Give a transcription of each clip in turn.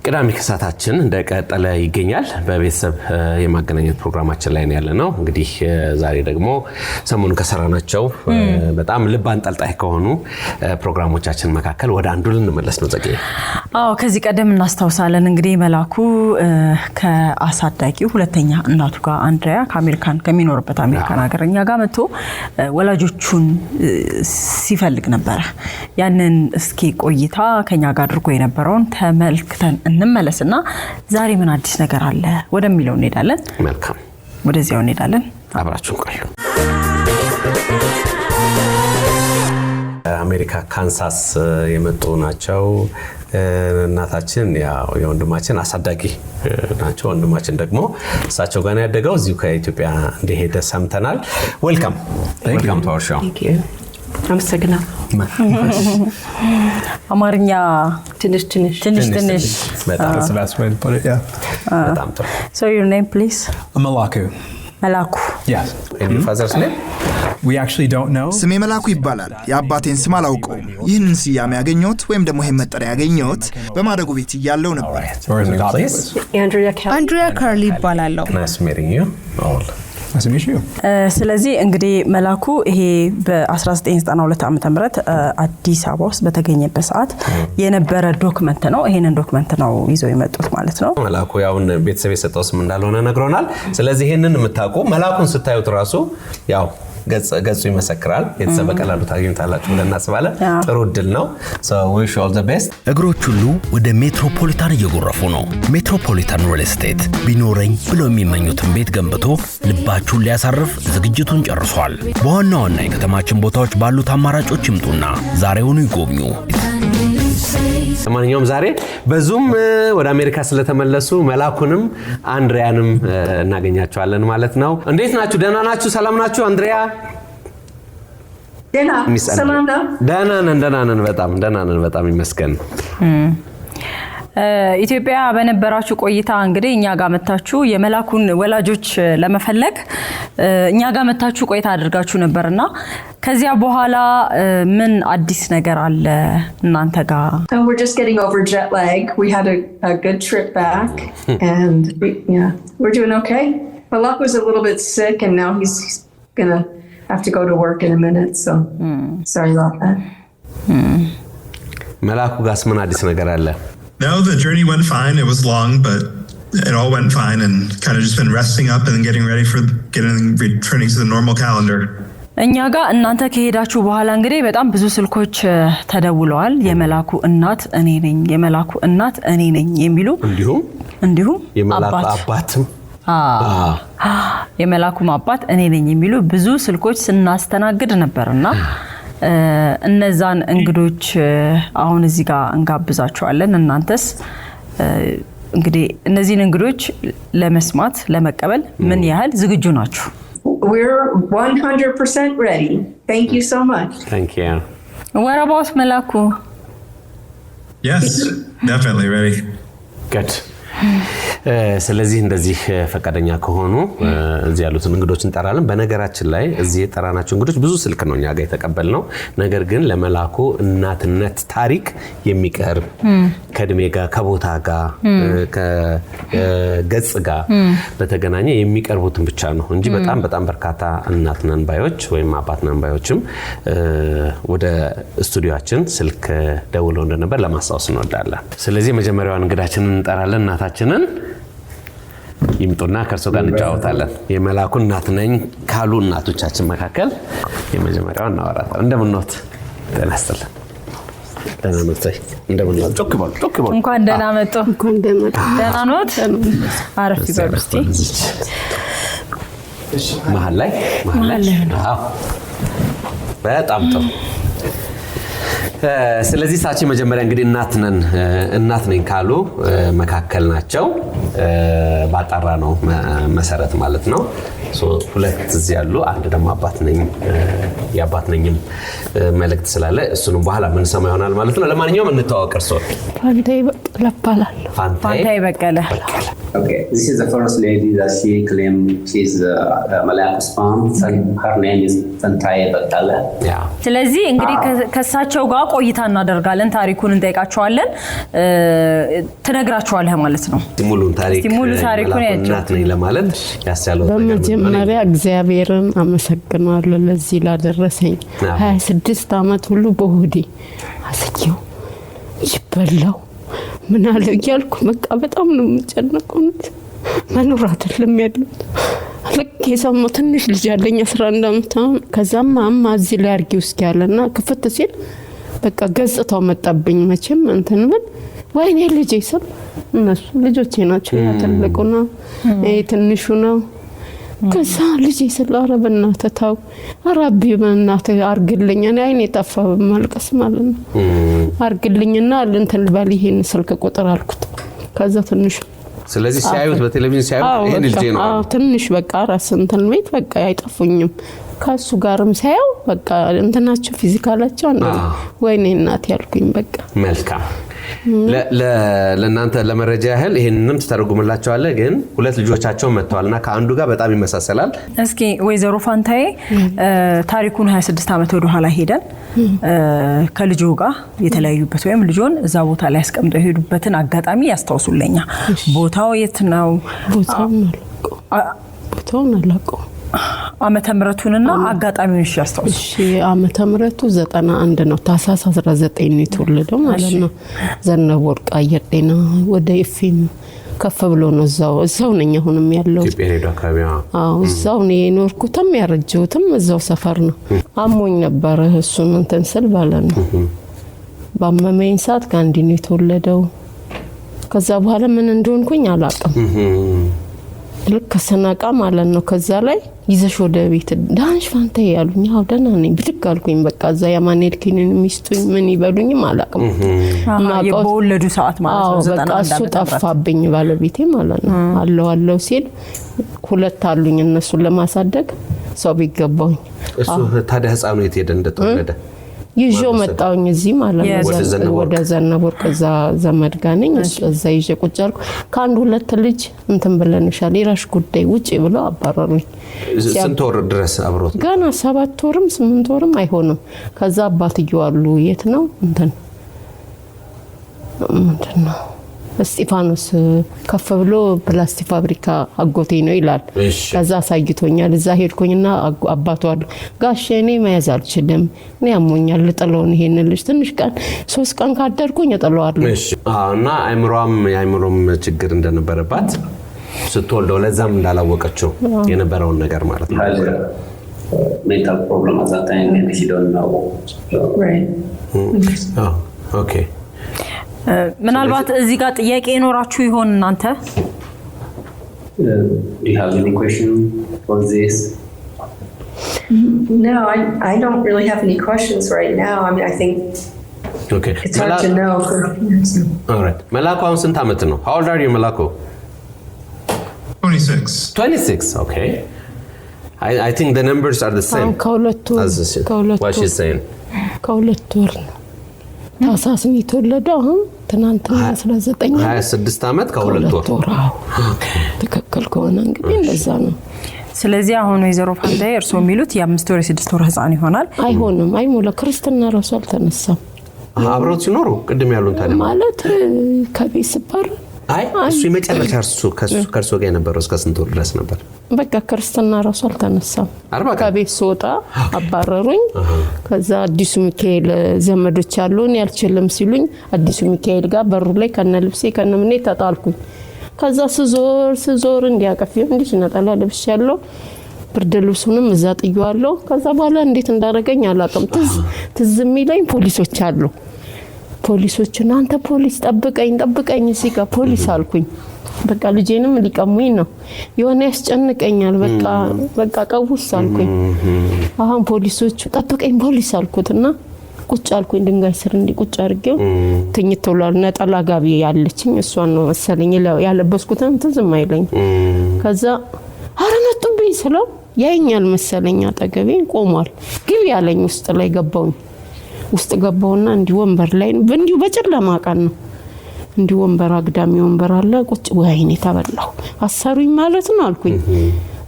ቅዳሜ ከሳታችን እንደቀጠለ ይገኛል በቤተሰብ የማገናኘት ፕሮግራማችን ላይ ነው ያለነው እንግዲህ ዛሬ ደግሞ ሰሞኑን ከሰራናቸው በጣም ልብ አንጠልጣይ ከሆኑ ፕሮግራሞቻችን መካከል ወደ አንዱ ልንመለስ ነው ዘጌ ከዚህ ቀደም እናስታውሳለን እንግዲህ መላኩ ከአሳዳጊው ሁለተኛ እናቱ ጋር አንድሪያ ከአሜሪካን ከሚኖርበት አሜሪካን ሀገርኛ ጋር መጥቶ ወላጆቹን ሲፈልግ ነበር ያንን እስኪ ቆይታ ከኛ ጋር አድርጎ የነበረውን ተመልክተን እንመለስና ዛሬ ምን አዲስ ነገር አለ ወደሚለው እንሄዳለን መልካም ወደዚያው እንሄዳለን አብራችሁን ቆዩ አሜሪካ ካንሳስ የመጡ ናቸው እናታችን ያው የወንድማችን አሳዳጊ ናቸው ወንድማችን ደግሞ እሳቸው ጋር ያደገው እዚሁ ከኢትዮጵያ እንደሄደ ሰምተናል ዌልካም ቱ አወር ሾው Thank you. አመሰግናለሁ አማርኛ ትንሽ በጣም That's the best way to put it, yeah. በጣም ጥሩ So your name please Malaku. መላኩ Yes. and your father's name We actually don't know. ስሜ መላኩ ይባላል የአባቴን ስም አላውቀውም ይህንን ስያሜ ያገኘሁት ወይም ደግሞ ይሄን መጠሪያ ያገኘሁት በማደጎ ቤት እያለሁ ነበር Or is it obvious? Andrea Carly ይባላልው nice meeting you all Nice to meet you. ስለዚህ እንግዲህ መላኩ ይሄ በ1992 ዓመተ ምህረት አዲስ አበባ ውስጥ በተገኘበት ሰዓት የነበረ ዶክመንት ነው ይሄንን ዶክመንት ነው ይዘው የመጡት ማለት ነው መላኩ ያውን ቤተሰብ የሰጠው ስም እንዳልሆነ ነግሮናል ስለዚህ ይሄንን የምታውቁ መላኩን ስታዩት ራሱ ያው ገጹ ይመሰክራል የተሰበቀላሉ ታገኙታላችሁ ብለን እናስባለን ጥሩ ድል ነው so wish all the best እግሮች ሁሉ ወደ ሜትሮፖሊታን እየጎረፉ ነው ሜትሮፖሊታን ሪል ስቴት ቢኖረኝ ብሎ የሚመኙትን ቤት ገንብቶ ልባችሁን ሊያሳርፍ ዝግጅቱን ጨርሷል በዋና ዋና የከተማችን ቦታዎች ባሉት አማራጮች ይምጡና ዛሬውኑ ይጎብኙ ለማንኛውም ዛሬ በዙም ወደ አሜሪካ ስለተመለሱ መላኩንም አንድሪያንም እናገኛቸዋለን ማለት ነው እንዴት ናችሁ ደህና ናችሁ ሰላም ናችሁ አንድሪያ ሰላም ነው ደህና ነን በጣም ይመስገን ኢትዮጵያ በነበራችሁ ቆይታ እንግዲህ እኛ ጋር መጣችሁ የመላኩን ወላጆች ለመፈለግ እኛ ጋር መጣችሁ ቆይታ አድርጋችሁ ነበርና ከዚያ በኋላ ምን አዲስ ነገር አለ እናንተ ጋር We're just getting over jet lag. We had a good trip back and we're doing okay. Malak was a little bit sick and now he's going to have to go to work in a minute so sorry about that. መላኩ ጋርስ ምን አዲስ ነገር አለ No, the journey went fine. It was long, but it all went fine and kind of just been resting up and getting ready for returning to the normal calendar. እኛ ጋር እናንተ ከሄዳችሁ በኋላ እንግዲህ በጣም ብዙ ስልኮች ተደውለዋል የመላኩ እናት እኔ ነኝ የሚሉ እንዲሁም የመላኩ አባትም የመላኩ አባት እኔ ነኝ የሚሉ ብዙ ስልኮች ስናስተናግድ ነበርና እነዛን እንግዶች አሁን እዚህ ጋር እንጋብዛቸዋለን እናንተስ እንግዲህ እነዚህን እንግዶች ለመስማት ለመቀበል ምን ያህል ዝግጁ ናችሁ We're 100% ready. Thank you so much. Thank you. What about Malaku? Yes, definitely ready. Good. ስለዚህ እንደዚህ ፈቃደኛ ከሆኑ እዚህ ያሉት እንግዶች እንጠራለን በነገራችን ላይ እዚህ የጠራናቸው እንግዶች ብዙ ስልክ ነው እኛ ጋር የተቀበልነው ነገር ግን ለመላኩ እናትነት ታሪክ የሚቀርብ ከድሜ ጋር ከቦታ ጋር ከገጽ ጋር በተገናኘ የሚቀርቡትን ብቻ ነው እንጂ በጣም በርካታ እናት ነን ባዮች ወይም አባት ነን ባዮችም ወደ ስቱዲዮአችን ስልክ ደውለው እንደነበር ለማስታወስ እንወዳለን ስለዚህ መጀመሪያውን እንግዳችንን እንጠራለን እናታችንን ይምጡና ከርሶ ጋር እንጫወታለን የመላኩ እናት ነኝ ካሉ እናቶቻችን መካከል የመጀመሪያው እናወራታለን እንደምንኖት ተነስተልን ደህና ኖት እንደምንኖት ጮክ በሉ እንኳን ደህና መጡ ደህና ኖት አረፍ ይበሉ እስቲ መሀል ላይ አዎ በጣም ጥሩ ስለዚህ ሳቺ መጀመሪያ እንግዲህ እናት ነኝ ካሉ መካከል ናቸው ባጣራ ነው መሰረት ማለት ነው ሁለት እዚህ ያሉ አንድ ደግሞ አባት ነኝ የአባት ነኝም መልእክት ስላለ እሱንም በኋላ ምን ሰማ ይሆናል ማለት ነው። ለማንኛውም እንተዋወቅ። እርሶ? ፋንታይ በቀለ እባላለሁ። ፋንታይ በቀለ። Okay, this is the first lady that she claimed she's Malaya's mom. Her name is Fantai Bakala. Yeah. ስለዚህ እንግዲህ ከሳቸው ጋር ቆይታ እናደርጋለን። ታሪኩን እንጠይቃቸዋለን። ትነግራቸዋለህ ማለት ነው። ሙሉ ታሪኩን እናት ነኝ ለማለት ያስቻለው በመጀመሪያ እግዚአብሔርን አመሰግናለሁ ለዚህ ላደረሰኝ 26 ዓመት ሁሉ በሆዴ አስቂው ይበላው ምን አለ እያልኩ በቃ በጣም ነው የምጨነቀው። መኖር አይደለም ያለው ልክ የሰማው ትንሽ ልጅ ያለኝ 11 ዓመት ከዛም ማማ እዚህ ላይ አርጊው እስኪ ያለና ክፍት ሲል በቃ ገጽታው መጣብኝ። መቼም እንትን ምን ወይኔ ልጄ ስል እነሱ ልጆቼ ናቸው ያተለቁና ትንሹ ነው። ከዛ ልጄ ስል አረብና ተታው አራቢ በእናት አርግልኝ እኔ አይኔ ጠፋ በማልቀስ ማለት ነው። አርግልኝና እንትን ልበል ይሄን ስልክ ቁጥር አልኩት። ከዛ ትንሽ ስለዚህ ሲያዩት በቴሌቪዥን ሲያዩት ይሄን ልጄ ነው ትንሽ በቃ ራስ እንትን ቤት በቃ አይጠፉኝም። ካሱ ጋርም ሳይው በቃ እንትናቸው ፊዚካላቸው አንደ ወይኔ እናት ያልኩኝ በቃ መልካም ለእናንተ ለመረጃ ያህል ይሄንንም ተተረጉምላቸዋለህ። ግን ሁለት ልጆቻቸው መጥተዋልና ከአንዱ ጋር በጣም ይመሳሰላል። እስኪ ወይዘሮ ፋንታዬ ታሪኩን 26 ዓመት ወደ ኋላ ሄደን ከልጆ ጋር የተለያዩበት ወይም ልጆን እዛ ቦታ ላይ አስቀምጠው የሄዱበትን አጋጣሚ ያስታውሱልኛ። ቦታው የት ነው? ቦታውን አላውቀው። ዓመተ ምሕረቱንና አጋጣሚውን ያስታውሱ። ዓመተ ምሕረቱ 91 ነው። ታህሳስ 19 ነው የተወለደው ማለት ነው። ዘነበ ወርቅ አየር ጤና ወደ ኤፍኤም ከፍ ብሎ ነው እዛው ነኝ አሁንም ያለው ኢትዮጵያ አካባቢ። እዛው ነው የኖርኩትም ያረጀሁትም እዛው ሰፈር ነው። አሞኝ ነበር እሱን እንትን ስል ባለ ነው ባመመኝ ሰዓት ጋንዲ ነው የተወለደው። ከዛ በኋላ ምን እንደሆንኩኝ አላውቅም። ልክ ሰናቃ ማለት ነው። ከዛ ላይ ይዘሽ ወደ ቤት ዳንሽ ፋንታይ ያሉኝ። አው ደህና ነኝ ብድግ አልኩኝ። በቃ እዛ ያማኔል ኪኒን ሚስቱኝ ምን ይበሉኝም አላውቅም። የበወለዱ ሰዓት ማለት ነው። በቃ እሱ ጠፋብኝ ባለቤቴ ማለት ነው። አለው ሲል ሁለት አሉኝ እነሱን ለማሳደግ ሰው ቢገባውኝ። እሱ ታዲያ ህፃኑ የት ሄደ እንደተወለደ? ይዤው መጣውኝ እዚህ ማለት ነው። ወደ ዘነበ ወርቅ እዛ ዘመድ ጋር ነኝ። እዛ ይዤ ቁጭ አልኩ። ከአንድ ሁለት ልጅ እንትን ብለንሻል ይራሽ ጉዳይ ውጪ ብለው አባረሩኝ። ስንት ወር ድረስ አብሮት? ገና 7 ወርም 8 ወርም አይሆንም። ከዛ አባትየው አሉ የት ነው እንትን ምንድነው እስጢፋኖስ ከፍ ብሎ ፕላስቲክ ፋብሪካ አጎቴ ነው ይላል። ከዛ አሳይቶኛል። እዛ ሄድኩኝና አባቱ አሉ ጋሼ እኔ መያዝ አልችልም እኔ ያሞኛል ልጥለው ይሄን ልጅ ትንሽ ቀን 3 ቀን ካደርኩኝ እጥለዋለሁ። እና አይምሮም ችግር እንደነበረባት ስትወልደው ለዛም እንዳላወቀችው የነበረውን ነገር ማለት ነው። mental problem at that time maybe she don't know. Right. Okay. ምናልባት እዚህ ጋር ጥያቄ ይኖራችሁ ይሆን እናንተ? Do you have any question for this? No, I don't really have any questions right now. I mean, I think okay. It's hard to know. All right. Malako አሁን ስንት ዓመት ነው? How old are you, Malako? 26. 26. Okay. I think the numbers are the same. ከሁለቱ what she's saying. ከሁለቱ ወር ታህሳስ ነው የተወለደው። አሁን ትናንትና 26 ዓመት ከሁለት ወር። ትክክል ከሆነ እንግዲህ እንደዛ ነው። ስለዚህ አሁን ወይዘሮ ፋንታይ እርሶ የሚሉት የ5 ወር 6 ወር ህፃን ይሆናል? አይሆንም። አይሞላ ክርስትና ራሱ አልተነሳም። አብሮት ሲኖሩ ቅድም ያሉን ታዲያ ማለት ከቤት ስባር እሱ የመጨረሻ ከእርሶ ጋር የነበረው እስከ ስንት ወር ድረስ ነበር? በቃ ክርስትና ራሱ አልተነሳም። ከቤት ስወጣ አባረሩኝ። ከዛ አዲሱ ሚካኤል ዘመዶች አሉን ያልችልም ሲሉኝ አዲሱ ሚካኤል ጋር በሩ ላይ ከነልብሴ ከነምኔ ተጣልኩኝ። ከዛ ስዞር እንዲያቀፊው እንዲህ ነጠላ ልብስ ያለው ብርድ ልብሱንም እዛ ጥዩዋለሁ። ከዛ በኋላ እንዴት እንዳረገኝ አላውቅም። ትዝ የሚለኝ ፖሊሶች አሉ። ፖሊሶችን አንተ ፖሊስ ጠብቀኝ እዚህ ጋር ፖሊስ አልኩኝ። በቃ ልጄንም ሊቀሙኝ ነው የሆነ ያስጨንቀኛል። በቃ ቀውስ አልኩኝ። አሁን ፖሊሶቹ ጠብቀኝ ፖሊስ አልኩትና ቁጭ አልኩኝ። ድንጋይ ስር እንዲ ቁጭ አድርጌው ትኝት ብሏል። ነጠላ ጋቢ ያለችኝ እሷን ነው መሰለኝ ያለበስኩትን ትዝም አይለኝ። ከዛ አረ መጡብኝ ስለው ያኛል መሰለኝ አጠገቤ ቆሟል። ግቢ ያለኝ ውስጥ ላይ ገባውና እንዲህ ወንበር ላይ እንዲሁ በጨለማ ቀን ነው እንዲህ ወንበር አግዳሚ ወንበር አለ ቁጭ ወይኔ ተበላሁ አሰሩኝ ማለት ነው አልኩኝ።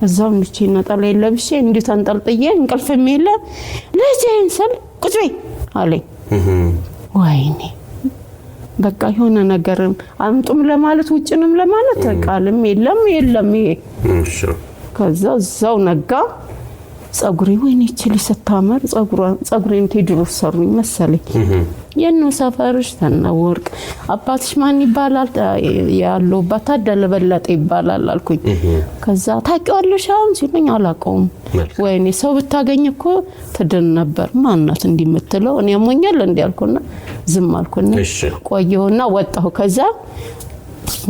እዛው እንዲህ ነጠላ ለብሼ እንዲህ ተንጠልጥዬ እንቅልፍም የለ ለጄን ስል ቁጭ በይ አለኝ። ወይኔ በቃ የሆነ ነገርም አምጡም ለማለት ውጭንም ለማለት ቃልም የለም ይሄ ከዛ እዛው ነጋ። ጸጉሬ ወይኔ እቺ ልጅ ጸጉሬን ቴድሮስ ሰሩኝ መሰለኝ። የነው ሰፈርሽ ተነወርቅ አባትሽ ማን ይባላል ያለው ባታደለ በለጠ ይባላል አልኩኝ። ከዛ ታውቂዋለሽ አሁን ሲሉኝ አላውቀውም። ወይኔ ሰው ብታገኝ እኮ ትድን ነበር ማናት እንዲምትለው እኔ ያሞኛል እንዲያልኩና ዝም አልኩና ቆየውና ወጣሁ። ከዛ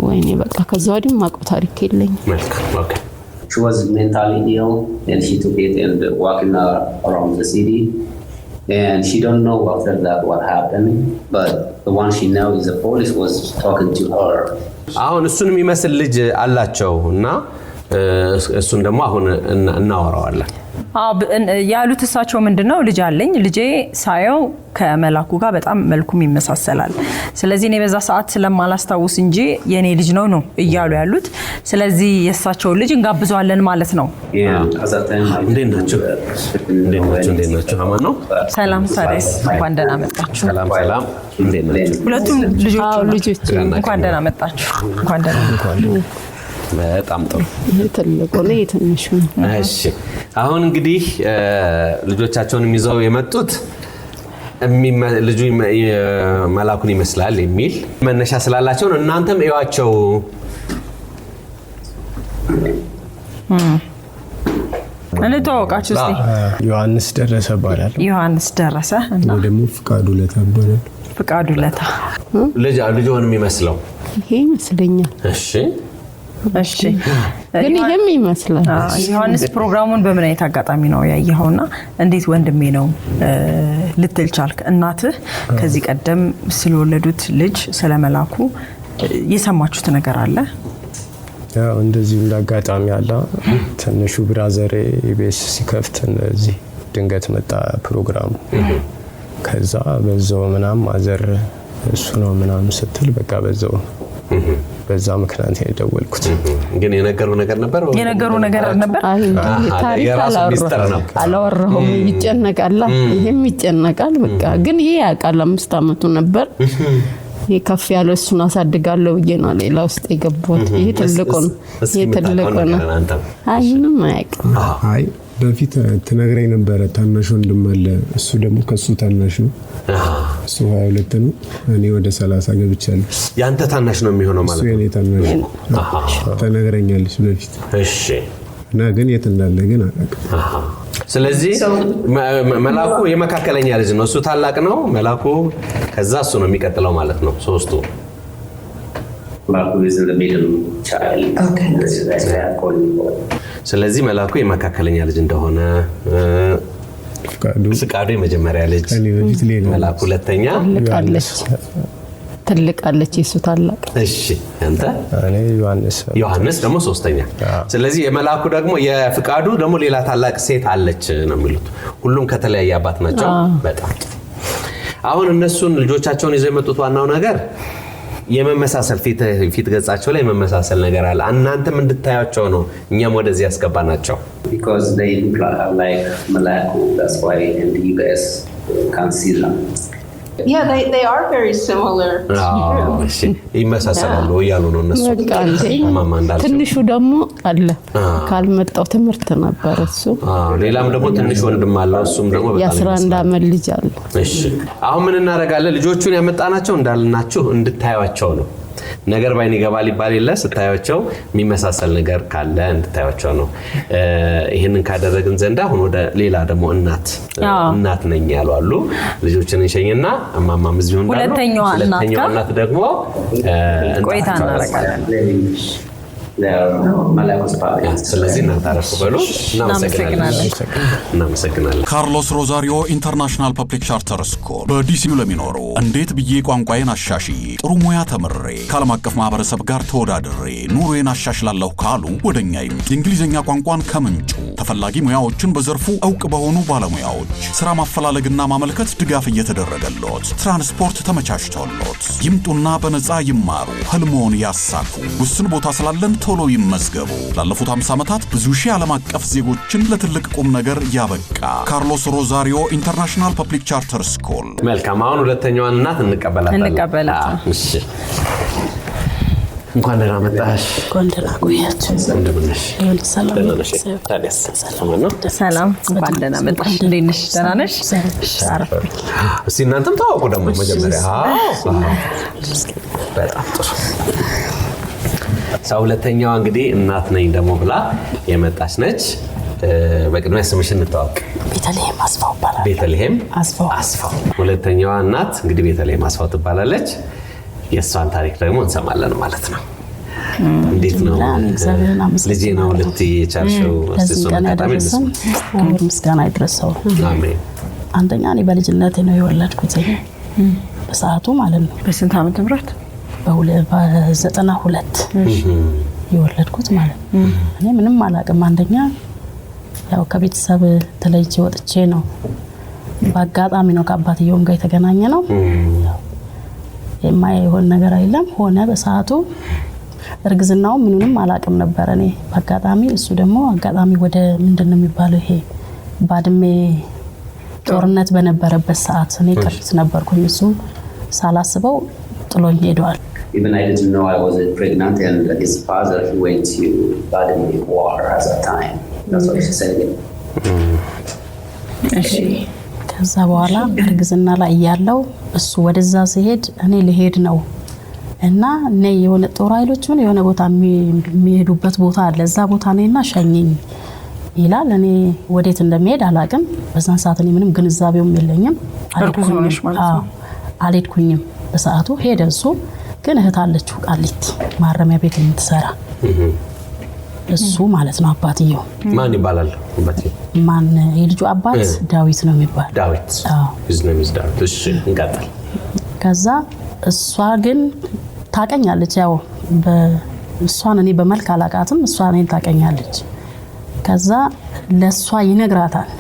ወይኔ በቃ ከዛ ወዲህ ማቆ ታሪክ የለኝ። She was mentally ill and she took it and walking around the city. And she don't know after that what happened. But the one she knows is the police was talking to her. አሁን እሱን የሚመስል ልጅ አላቸው እና እሱን ደግሞ አሁን እናወራዋለን። ያሉት እሳቸው ምንድነው ልጅ አለኝ ልጄ ሳየው ከመላኩ ጋር በጣም መልኩም ይመሳሰላል። ስለዚህ እኔ በዛ ሰዓት ስለማላስታውስ እንጂ የኔ ልጅ ነው እያሉ ያሉት። ስለዚህ የእሳቸው ልጅ እንጋብዘዋለን ማለት ነው። እንዴት ናችሁ? አማን ነው? ሰላም ታዲያስ እንኳን ደህና መጣችሁ። ሰላም እንዴት ናችሁ? ሁለቱም ልጆች እንኳን ደህና መጣችሁ። እንኳን ደህና በጣም ጥሩ ትልቁ ነው ትንሹ ነው። እሺ አሁን እንግዲህ ልጆቻቸውን ይዘው የመጡት ልጁ መላኩን ይመስላል የሚል መነሻ ስላላቸው እናንተም እዩዋቸው። እንተዋወቃችሁ እስቲ። ዮሐንስ ደረሰ ባላል። ዮሐንስ ደረሰ እና ደግሞ ፍቃዱ ለታ ባላል። ፍቃዱ ለታ ልጅውን የሚመስለው ይሄ ይመስለኛል። እሺ ግን ይሄም ይመስላል። ዮሐንስ ፕሮግራሙን በምን አይነት አጋጣሚ ነው ያየኸውና እንዴት ወንድሜ ነው ልትል ቻልክ? እናትህ ከዚህ ቀደም ስለወለዱት ልጅ ስለመላኩ የሰማችሁት ነገር አለ? ያው እንደዚህ እንዳጋጣሚ አለ። ትንሹ ብራዘሬ ኢቢኤስ ሲከፍት እንደዚህ ድንገት መጣ ፕሮግራሙ። ከዛ በዛው ምናም ማዘር እሱ ነው ምናም ስትል በቃ በዛ ምክንያት የደወልኩት። ግን የነገሩ ነገር ነበር? ታሪክ አላወራሁም። ይጨነቃል፣ ይሄም ይጨነቃል። በቃ ግን ይሄ ያውቃል 5 አመቱ ነበር። ይሄ ከፍ ያለ እሱን አሳድጋለሁ ብዬና ሌላ ውስጥ የገባሁት ይሄ ትልቁ ነው። ምንም አያውቅም። በፊት ትነግረኝ ነበረ ታናሽ ወንድም አለ። እሱ ደግሞ ከሱ ታናሽ ነው። እሱ 22 ነው። እኔ ወደ 30 ገብቻለሁ። ያንተ ታናሽ ነው የሚሆነው ማለት ነው? እሱ የኔ ታናሽ ነው። ተነግረኛለች በፊት። እሺ እና ግን የት እንዳለ ግን አላውቅም። ስለዚህ መላኩ የመካከለኛ ልጅ ነው። እሱ ታላቅ ነው መላኩ። ከዛ እሱ ነው የሚቀጥለው ማለት ነው። ሶስቱ መላኩ is the middle child. Okay. ስለዚህ መላኩ የመካከለኛ ልጅ እንደሆነ ፍቃዱ የመጀመሪያ ልጅ መላኩ ሁለተኛ ትልቃለች የሱ ታላቅ። እሺ አንተ? እኔ ዮሐንስ ደግሞ ሶስተኛ። ስለዚህ የመላኩ ደግሞ የፍቃዱ ደግሞ ሌላ ታላቅ ሴት አለች ነው የሚሉት። ሁሉም ከተለያየ አባት ናቸው። በጣም አሁን እነሱን ልጆቻቸውን ይዘው የመጡት ዋናው ነገር የመመሳሰል ፊት ገጻቸው ላይ የመመሳሰል ነገር አለ። እናንተም እንድታያቸው ነው እኛም ወደዚህ ያስገባናቸው። Because they look like Malaku, that's why in the US can see them. Yeah, they are very similar. ይመሳሰላሉ እያሉ ነው እነሱ። ትንሹ ደግሞ አለ ካልመጣው ትምህርት ነበር እሱ። ሌላም ደግሞ ትንሽ ወንድም አለው እሱም ደግሞ በጣም የ11 አመት ልጅ አለ። እሺ አሁን ምን እናደርጋለን? ልጆቹን ያመጣናቸው እንዳልናችሁ እንድታዩዋቸው ነው። ነገር ባይን ይገባል ይባል የለ ስታዩዋቸው የሚመሳሰል ነገር ካለ እንድታዩዋቸው ነው። ይሄንን ካደረግን ዘንድ አሁን ወደ ሌላ ደግሞ እናት ነኝ ያሉ አሉ። ልጆችን እንሸኝና እማማም እዚሁ እንዳሉ ሁለተኛዋ እናት ደግሞ ቆይታ እናደርጋለን። ስለዚህ እናንተ አረፉ በሉ። እናመሰግናለን። ካርሎስ ሮዛሪዮ ኢንተርናሽናል ፐብሊክ ቻርተር ስኩል በዲሲዩ ለሚኖሩ እንዴት ብዬ ቋንቋዬን አሻሽዬ ጥሩ ሙያ ተምሬ ከዓለም አቀፍ ማህበረሰብ ጋር ተወዳድሬ ኑሮዬን አሻሽላለሁ ካሉ ወደኛ የእንግሊዝኛ ቋንቋን ከምንጩ ተፈላጊ ሙያዎችን በዘርፉ ዕውቅ በሆኑ ባለሙያዎች ስራ ማፈላለግና ማመልከት ድጋፍ እየተደረገሎት ትራንስፖርት ተመቻችቶሎት ይምጡና በነፃ ይማሩ፣ ህልሞን ያሳኩ። ውስን ቦታ ስላለን ቶሎ ይመዝገቡ። ላለፉት 50 ዓመታት ብዙ ሺህ ዓለም አቀፍ ዜጎችን ለትልቅ ቁም ነገር ያበቃ ካርሎስ ሮዛሪዮ ኢንተርናሽናል ፐብሊክ ቻርተር ስኩል። መልካም። አሁን ሁለተኛዋን እናት እንቀበላታለን። እሺ፣ እንኳን ደህና መጣሽ። እንኳን ደህና ቆያችሁ። እንደምን ነሽ? ሰላም ነው። ታዲያስ ሰላም ነው? ሰላም። እንኳን ደህና መጣሽ። እንዴት ነሽ? ደህና ነሽ? እስቲ እናንተም ታወቁ ደግሞ መጀመሪያ። በጣም ጥሩ። ሰው ሁለተኛዋ እንግዲህ እናት ነኝ ደግሞ ብላ የመጣች ነች። በቅድሚያ ስምሽን እንተዋወቅ። ቤተልሔም አስፋው ይባላል። ቤተልሔም አስፋው። ሁለተኛዋ እናት እንግዲህ ቤተልሔም አስፋው ትባላለች። የእሷን ታሪክ ደግሞ እንሰማለን ማለት ነው። እንዴት ነው ልጄ ነው ልትይ የቻልሽው? ምስጋና ይድረሰው። አሜን። አንደኛ እኔ በልጅነቴ ነው የወለድኩት በሰዓቱ ማለት ነው። በስንት ዓመተ ምህረት? በ92 የወለድኩት ማለት ነው። እኔ ምንም አላውቅም። አንደኛ ያው ከቤተሰብ ተለይቼ ወጥቼ ነው። በአጋጣሚ ነው ከአባትየውም ጋር የተገናኘ ነው። የማይሆን ነገር አይደለም ሆነ። በሰዓቱ እርግዝናው ምንንም አላውቅም ነበር እኔ በአጋጣሚ። እሱ ደግሞ አጋጣሚ ወደ ምንድነው የሚባለው ይሄ ባድሜ ጦርነት በነበረበት ሰዓት እኔ ቅርስ ነበርኩኝ። እሱ ሳላስበው ጥሎኝ ሄዷል። Even I didn't know I was pregnant, and his father, he went to Badme war at that time. That's what she said. ከዛ በኋላ እርግዝና ላይ ያለው እሱ ወደዛ ሲሄድ እኔ ልሄድ ነው እና እኔ የሆነ ጦር ኃይሎች ምን የሆነ ቦታ የሚሄዱበት ቦታ አለ፣ እዛ ቦታ ነኝና ሸኘኝ ይላል። እኔ ወዴት እንደሚሄድ አላውቅም። በዛን ሰዓት እኔ ምንም ግንዛቤውም የለኝም። አልሄድኩኝም በሰዓቱ። ሄደ እሱ ግን እህት አለችው ቃሊቲ ማረሚያ ቤት የምትሰራ እሱ ማለት ነው። አባትየው ማን ይባላል? አባትየው ማን? የልጁ አባት ዳዊት ነው የሚባል። ዳዊት ቢዝነስ ዳዊት። እሺ እንቀጥል። ከዛ እሷ ግን ታቀኛለች። ያው በእሷን እኔ በመልክ አላቃትም፣ እሷ እኔን ታቀኛለች። ከዛ ለሷ ይነግራታል።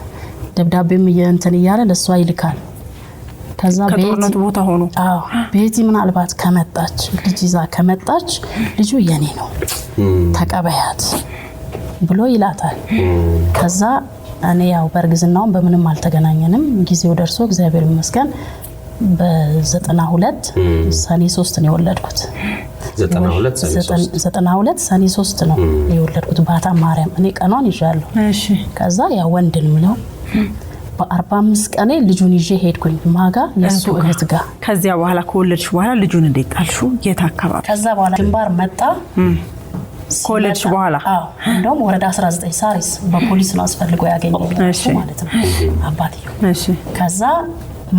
ደብዳቤም እንትን እያለ ለሷ ይልካል። ከዛ ከጦርነቱ ቦታ ሆኖ ቤቲ ምናልባት ከመጣች ልጅ ይዛ ከመጣች ልጁ የኔ ነው ተቀበያት ብሎ ይላታል። ከዛ እኔ ያው በእርግዝናውም በምንም አልተገናኘንም። ጊዜው ደርሶ እግዚአብሔር ይመስገን በ92 ሰኔ 3 ነው የወለድኩት። 92 ሰኔ 3 ነው የወለድኩት ባታ ማርያም። እኔ ቀኗን ይዣለሁ። እሺ። ከዛ ያው ወንድን ምለው በ45 ቀኔ ልጁን ይዤ ሄድኩኝ ማጋ የሱ እህት ጋር። ከዚያ በኋላ ከወለድሽ በኋላ ልጁን እንዴት ጣልሹ? የት አካባቢ? ከዛ በኋላ ግንባር መጣ። ከወለድሽ በኋላ እንደውም ወረዳ 19 ሳሪስ በፖሊስ ነው አስፈልገው ያገኘው ማለት ነው አባትየው። እሺ። ከዛ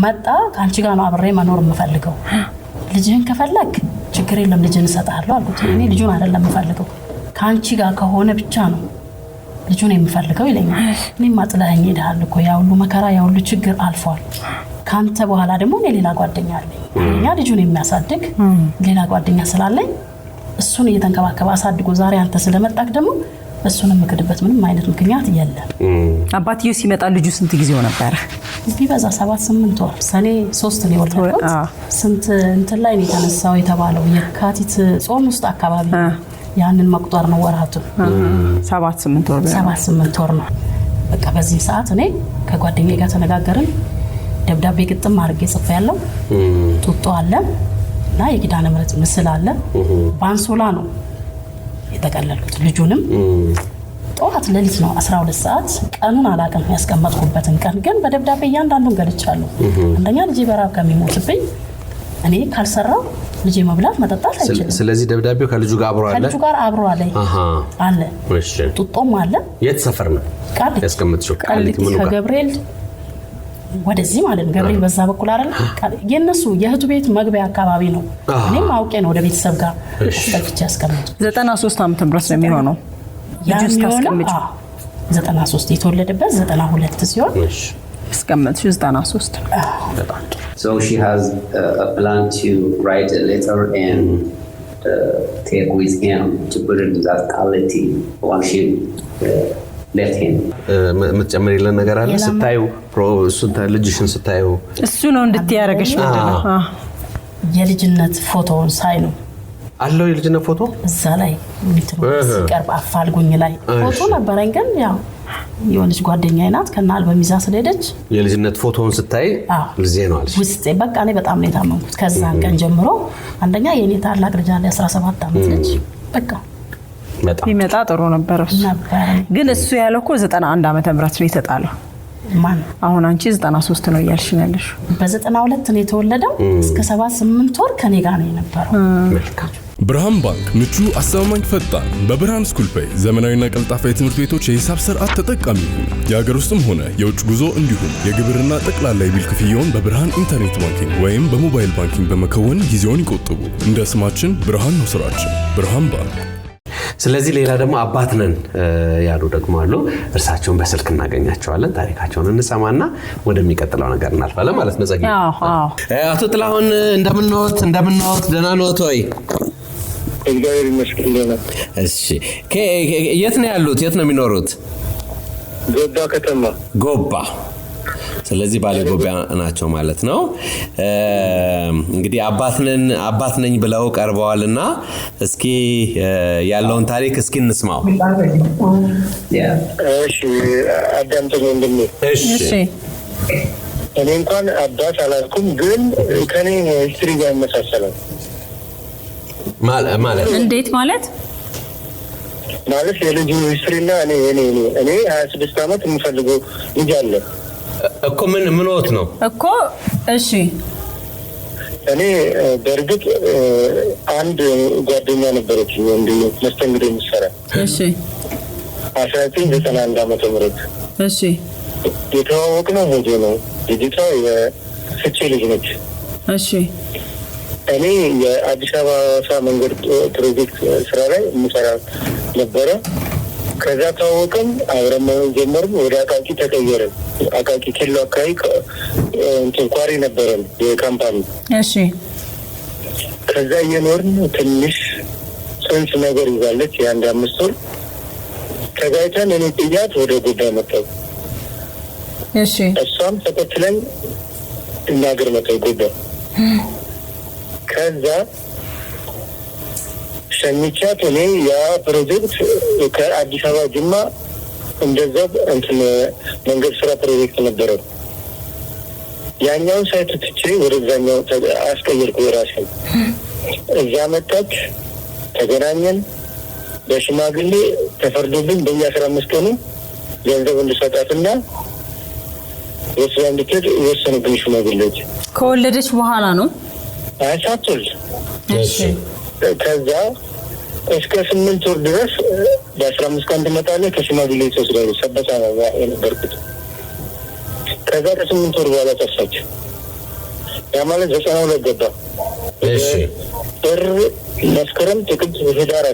መጣ። ካንቺ ጋር ነው አብሬ መኖር የምፈልገው፣ ልጅህን ከፈለክ ችግር የለም ልጅህን እሰጥሃለሁ አልኩት። እኔ ልጁን አይደለም የምፈልገው ካንቺ ጋር ከሆነ ብቻ ነው ልጁን የምፈልገው ይለኛል። እኔማ ጥለኸኝ ሄደሃል እኮ ያ ሁሉ መከራ ያ ሁሉ ችግር አልፏል። ካንተ በኋላ ደግሞ እኔ ሌላ ጓደኛ አለኝ፣ እኛ ልጁን የሚያሳድግ ሌላ ጓደኛ ስላለኝ እሱን እየተንከባከበ አሳድጎ ዛሬ አንተ ስለመጣክ ደግሞ እሱን የምክድበት ምንም አይነት ምክንያት የለም። አባትየው ሲመጣ ልጁ ስንት ጊዜው ነበር? ቢበዛ 7-8 ወር። ሰኔ 3 ነው የወለድኩት። ስንት እንትን ላይ ነው የተነሳው የተባለው የካቲት ጾም ውስጥ አካባቢ ያንን መቁጠር ነው ወራቱ። 7-8 ወር 7-8 ወር ነው። በቃ በዚህ ሰዓት እኔ ከጓደኛዬ ጋር ተነጋገርን። ደብዳቤ ግጥም አድርጌ ጽፌያለሁ። ጡጦ አለ እና የኪዳነ ምሕረት ምስል አለ። ባንሶላ ነው የተቀለልኩት። ልጁንም ጠዋት ሌሊት ነው 12 ሰዓት። ቀኑን አላውቅም ያስቀመጥኩበትን ቀን ግን በደብዳቤ እያንዳንዱን ገልጫለሁ። አንደኛ ልጄ በራብ ከሚሞትብኝ እኔ ካልሰራው ልጄ መብላት መጠጣት አይችልም። ስለዚህ ደብዳቤው ከልጁ ጋር አብሮ አለ። ከልጁ ጋር አብሮ አለ አለ። እሺ። ጡጦም አለ። የት ሰፈር ነው ያስቀመጥሽው? ቃሊቲ ከገብርኤል ወደዚህ ማለት ነው ገብርኤል በዛ በኩል አይደል የነሱ የእህቱ ቤት መግቢያ አካባቢ ነው እኔም አውቄ ነው ወደ ቤተሰብ ጋር አስጠግቼ ያስቀምጥ 93 ዓመት ድረስ ነው የሚሆነው ልጅስ ታስቀምጪ 93 የተወለደበት 92 ሲሆን አስቀምጥሽ 93 በጣም ጥሩ So she has a plan to write a letter and take with him to put it in that quality when she left him. መጨመሪልን ነገር አለ ስታዩ ልጅሽን ስታዩ እሱ ነው እንድትያረገሽ ምንድነው የልጅነት ፎቶውን ሳይ ነው አለው የልጅነት ፎቶ እዛ ላይ ሲቀርብ አፋልጉኝ ላይ ፎቶ ነበረኝ ግን ያው የሆነች ጓደኛዬ ናት ከና አልበም ይዛ ስለሄደች የልጅነት ፎቶውን ስታይ ልጄ ነው አለሽ ውስጤ በቃ እኔ በጣም ነው የታመንኩት ከዛ ቀን ጀምሮ አንደኛ የኔ ታላቅ ልጅ አለ 17 ዓመት ልጅ በቃ በጣም ይመጣ ጥሩ ነበር ግን እሱ ያለው እኮ 91 ዓመተ ምህረት ነው የተጣለው ማን አሁን አንቺ 93 ነው ያልሽ ነልሽ በ92 ነው የተወለደው እስከ 78 ወር ከኔ ጋር ነው የነበረው መልካም ብርሃን ባንክ ምቹ አስተማማኝ ፈጣን በብርሃን ስኩል ፔይ ዘመናዊና ቀልጣፋ የትምህርት ቤቶች የሂሳብ ስርዓት ተጠቃሚ ይሁኑ የሀገር ውስጥም ሆነ የውጭ ጉዞ እንዲሁም የግብርና ጠቅላላ የቢል ክፍያውን በብርሃን ኢንተርኔት ባንኪንግ ወይም በሞባይል ባንኪንግ በመከወን ጊዜውን ይቆጥቡ እንደ ስማችን ብርሃን ነው ስራችን ብርሃን ባንክ ስለዚህ ሌላ ደግሞ አባት ነን ያሉ ደግሞ አሉ እርሳቸውን በስልክ እናገኛቸዋለን ታሪካቸውን እንሰማና ወደሚቀጥለው ነገር እናልፋለን ማለት ነው ጸጊ አቶ ጥላሁን እንደምንኖት ደህና ኖት ወይ እግዚአብሔር ይመስገን እሺ የት ነው ያሉት የት ነው የሚኖሩት ጎባ ከተማ ጎባ ስለዚህ ባለ ጎባ ናቸው ማለት ነው እንግዲህ አባት ነኝ ብለው ቀርበዋልና እስኪ ያለውን ታሪክ እስኪ እንስማው እሺ አዳምጠኝ እንደምን እሺ እኔ እንኳን አባት አላልኩም ግን ከኔ ሂስትሪ ጋር መሳሰለው ማለት እንዴት ማለት የልጁ ሂስትሪና እኔ 26 ዓመት የምፈልገው ልጅ አለ እኮ ምን ወጥ ነው እኮ እሺ እኔ በርግጥ አንድ ጓደኛ ነበረች ወንድም መስተንግዶ የሚሰራ እሺ 1991 ዓመተ ምህረት እሺ የተዋወቅነው ሞጆ ነው ልጅቷ የፍቼ ልጅ ነች እሺ እኔ የአዲስ አበባ መንገድ ፕሮጀክት ስራ ላይ የምሰራ ነበረ ከዛ ታወቀን አብረን ጀመርን ወደ አቃቂ ተቀየረን አቃቂ ኬሎ አካባቢ ኳሪ ነበረን የካምፓኒ እሺ ከዛ እየኖርን ትንሽ ጽንስ ነገር ይዛለች የአንድ 5 ወር ተጋይተን እኔ ጥያት ወደ ጉዳይ መጣሁ እሺ እሷም ተከትለን እናገር መጣሁ ጉዳይ ከዛ ሸሚቻት እኔ ያ ፕሮጀክት ከአዲስ አበባ ጅማ እንደዛ መንገድ ስራ ፕሮጀክት ነበረ ያኛውን ሳይት ትቼ ወደዛኛው አስቀየርኩ የራሴ እዛ መጣች ተገናኘን በሽማግሌ ተፈርዶብኝ በየ15 ቀኑ ገንዘብ እንድሰጣትና ወስዳ እንድትሄድ የወሰኑብኝ ሽማግሌዎች ከወለደች በኋላ ነው ሳትወልድ እሺ ከዛ እስከ 8 ወር ድረስ በ15 ቀን ትመጣለች ከሽማግሌ ተወስዳለች ሰበታ ነው የነበርኩት ከዛ ከ8 ወር በኋላ ጠፋች ያ ማለት 92 ገባ እሺ መስከረም ጥቅምት ህዳር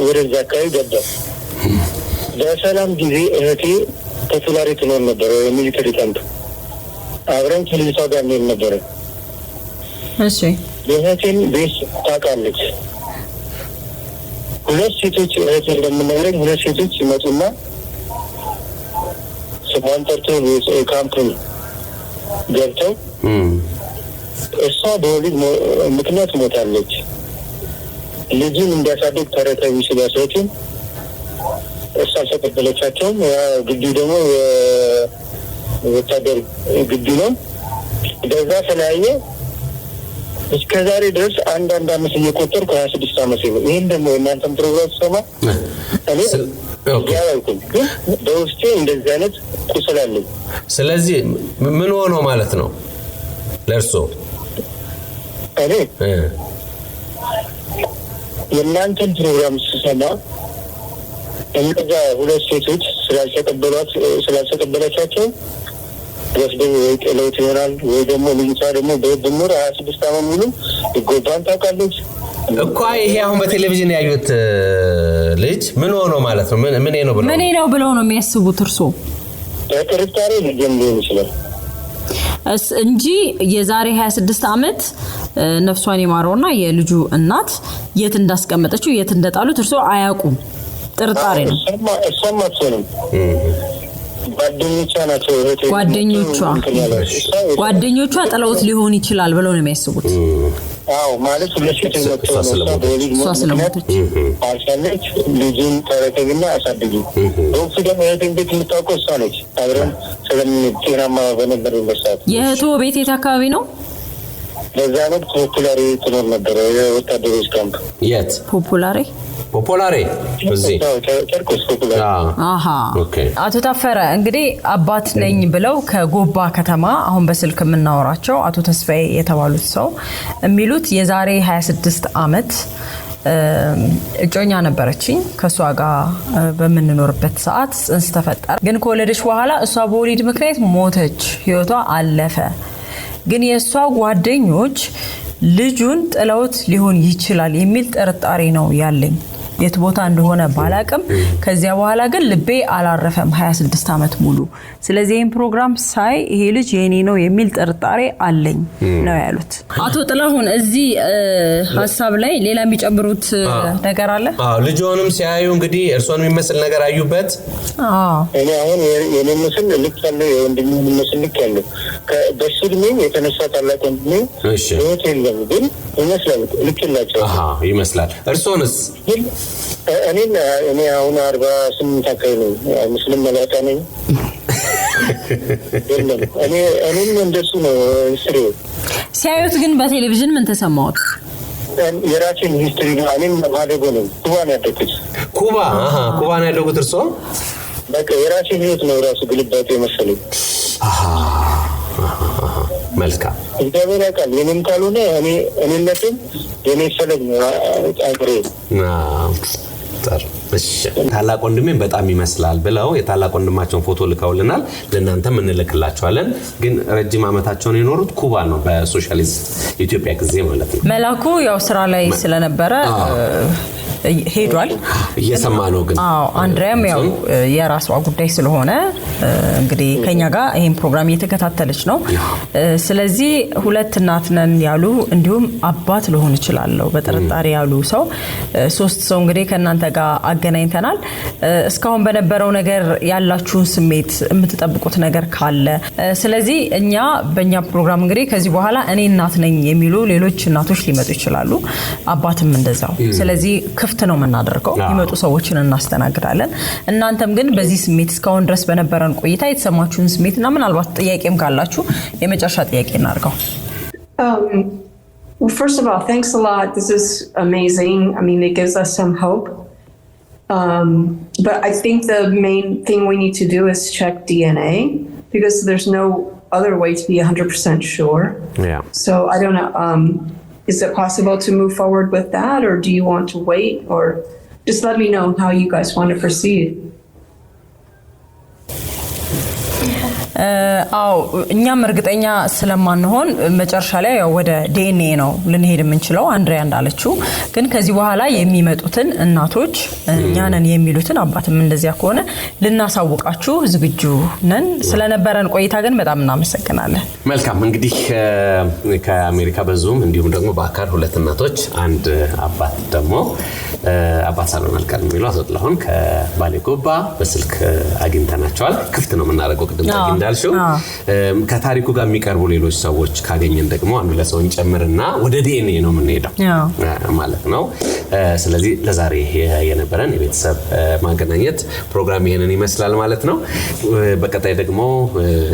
ወደዛ አካባቢ ገባ በሰላም ጊዜ እህቴ ፖፑላሪ ትኖር ነበር የሚሊተሪ ካምፕ አብረን ከልጅቷ ጋር እንሄድ ነበረ እሺ የእህቴን ቤት ታውቃለች ሁለት ሴቶች እህቴ እንደምነግረኝ ሁለት ሴቶች ይመጡና ስሟን ጠርተው ካምፕን ገብተው እሷ በወሊድ ምክንያት ሞታለች ልጅን እንዲያሳድግ ተረከብ ሲባሰዎችን እሷ አልተቀበለቻቸውም ግቢው ደግሞ የወታደር ግቢ ነው በዛ ተለያየ እስከ ዛሬ ድረስ አንድ አመት እየቆጠርኩ 26 አመት ነው ይሄን ደግሞ እናንተም ፕሮግራም ሰማ እኔ ያውቁኝ ግን በውስጤ እንደዚህ አይነት ቁስል አለኝ ስለዚህ ምን ሆኖ ማለት ነው ለርሶ እኔ የእናንተን ፕሮግራም ስሰማ እነዛ ሁለት ሴቶች ስላልተቀበሏቻቸው ወስደው ወይ ጥለውት ይሆናል ወይ ደግሞ ልጅቷ ደግሞ በድምር 26 ዓመት ሙሉ ይጎዳን ታውቃለች እኮ። ይሄ አሁን በቴሌቪዥን ያዩት ልጅ ምን ሆኖ ማለት ነው? ምን ነው ብለው ነው የሚያስቡት እርሶ? ጥርጣሬ ሊጀምር ይችላል እንጂ የዛሬ 26 ዓመት ነፍሷን ይማረውና የልጁ እናት የት እንዳስቀመጠችው የት እንደጣሉት እርሶ አያውቁም? ጥርጣሬ ነው። እሷም ጓደኞቿ ጥለውት ሊሆን ይችላል ብለው ነው የሚያስቡት። አዎ ማለት ለሽት ስለሞተች አሳለች ልጅን ተረከብና አሳድጉ ወንፍ ደግሞ የትን ቤት የምታውቀው እሷ ነች። አብረን ስለምንጤናማ በነበረበት ሰዓት የእህቶ ቤት የት አካባቢ ነው? በዛ ነው ፖፑላሪ ትኖር ነበረ የወታደሮች ካምፕ። የት ፖፑላሪ እዚህ ጨርቆስ ፖፑላሪ። አሃ ኦኬ። አቶ ታፈረ እንግዲህ አባት ነኝ ብለው ከጎባ ከተማ አሁን በስልክ የምናወራቸው አቶ ተስፋዬ የተባሉት ሰው የሚሉት የዛሬ 26 ዓመት እጮኛ ነበረችኝ ከሷ ጋር በመንኖርበት ሰዓት ጽንስ ተፈጠረ። ግን ከወለደች በኋላ እሷ በወሊድ ምክንያት ሞተች፣ ህይወቷ አለፈ። ግን የሷ ጓደኞች ልጁን ጥለውት ሊሆን ይችላል የሚል ጥርጣሬ ነው ያለኝ። የት ቦታ እንደሆነ ባላቅም ከዚያ በኋላ ግን ልቤ አላረፈም 26 ዓመት ሙሉ። ስለዚህ ይሄን ፕሮግራም ሳይ ይሄ ልጅ የኔ ነው የሚል ጥርጣሬ አለኝ ነው ያሉት። አቶ ጥላሁን እዚህ ሐሳብ ላይ ሌላ የሚጨምሩት ነገር አለ? ልጅዎንም ሲያዩ እንግዲህ እርሶን የሚመስል ነገር አዩበት? እኔ አሁን የኔ ምስል ልክ ያለ የወንድሜ ምስል ልክ ያለ በስልሜ የተነሳ ታላቅ ወንድሜ ህይወት የለም ግን ይመስላል ልክ ይላቸው ይመስላል። እርሶንስ? እኔ አሁን 48 አካባቢ ነው። ሙስሊም መላጣ ነኝ። እኔም እንደሱ ነው ስሬ። ሲያዩት ግን በቴሌቪዥን ምን ተሰማዎት? የራሴን ሂስትሪ ነው። እኔም ማደጎ ነው። ኩባ ነው ያደኩት። ኩባ ነው ያደጉት እርሶ? በቃ የራሴን ህይወት ነው ራሱ ግልባጤ መሰለኝ። መልካም እግዚአብሔር ያውቃል። የኔም ካልሆነ እኔነትም የኔ ፈለግ ነው አጥሬ ታላቅ ወንድሜን በጣም ይመስላል ብለው የታላቅ ወንድማቸውን ፎቶ ልከውልናል። ለእናንተም እንልክላቸዋለን። ግን ረጅም ዓመታቸውን የኖሩት ኩባ ነው በሶሻሊስት ኢትዮጵያ ጊዜ ማለት ነው። መላኩ ያው ስራ ላይ ስለነበረ ሄዷል። እየሰማ ነው ግን አንድሪያም ያው የራሷ ጉዳይ ስለሆነ እንግዲህ ከኛ ጋር ይሄን ፕሮግራም እየተከታተለች ነው። ስለዚህ ሁለት እናት ነን ያሉ እንዲሁም አባት ሊሆን ይችላል በጥርጣሬ ያሉ ሰው ሶስት ሰው እንግዲህ ከናንተ ጋር አገናኝተናል። እስካሁን በነበረው ነገር ያላችሁን ስሜት የምትጠብቁት ነገር ካለ ስለዚህ እኛ በእኛ ፕሮግራም እንግዲህ ከዚህ በኋላ እኔ እናት ነኝ የሚሉ ሌሎች እናቶች ሊመጡ ይችላሉ፣ አባትም እንደዛው። ስለዚህ ክፍት ነው የምናደርገው፣ ይመጡ ሰዎችን እናስተናግዳለን። እናንተም ግን በዚህ ስሜት እስካሁን ድረስ በነበረን ቆይታ የተሰማችሁን ስሜትና ምናልባት ጥያቄም ካላችሁ የመጨረሻ ጥያቄ እናድርገው። Well, first of all, thanks a lot. This is amazing. I mean, it gives us some hope. But I think the main thing we need to do is check DNA because there's no other way to be 100% sure. Yeah. So I don't know. Is it possible to move forward with that, or do you want to wait, or just let me know how you guys want to proceed? እኛም እርግጠኛ ስለማንሆን መጨረሻ ላይ ወደ ዲኤንኤ ነው ልንሄድ የምንችለው አንድሪያ እንዳለችው። ግን ከዚህ በኋላ የሚመጡትን እናቶች እኛንን የሚሉትን አባትም እንደዚያ ከሆነ ልናሳውቃችሁ ዝግጁ ነን። ስለነበረን ቆይታ ግን በጣም እናመሰግናለን። መልካም እንግዲህ ከአሜሪካ በዙም እንዲሁም ደግሞ በአካል ሁለት እናቶች አንድ አባት ደግሞ አባት ሳሎን አልቀር የሚሉ አሰጥላሁን ከባሌ ጎባ በስልክ አግኝተናቸዋል። ክፍት ነው የምናደርገው ቅድም እንዳልሽው። ከታሪኩ ጋር የሚቀርቡ ሌሎች ሰዎች ካገኘን ደግሞ አንዱ ለሰው እንጨምርና ወደ ዲኤንኤ ነው የምንሄደው ማለት ነው። ስለዚህ ለዛሬ የነበረን የቤተሰብ ማገናኘት ፕሮግራም ይሄንን ይመስላል ማለት ነው። በቀጣይ ደግሞ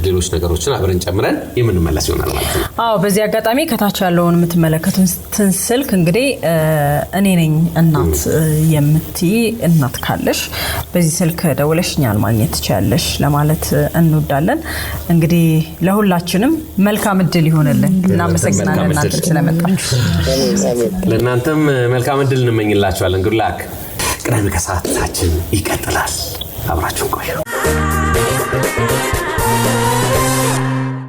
ሌሎች ነገሮችን አብረን ጨምረን የምንመለስ ይሆናል ማለት ነው። በዚህ አጋጣሚ ከታች ያለውን የምትመለከቱትን ስልክ እንግዲህ እኔ ነኝ እናት የምትይ እናት ካለሽ በዚህ ስልክ ደውለሽኛል ማግኘት ትችያለሽ ለማለት እንወዳለን። እንግዲህ ለሁላችንም መልካም እድል ይሆንልን። እናመሰግናለን እናንተ ስለመጣችሁ። ለእናንተም መልካም እድል እንመኝላችኋለን። ጉድ ላክ። ቅዳሜ ከሰዓታችን ይቀጥላል። አብራችሁን ቆዩ።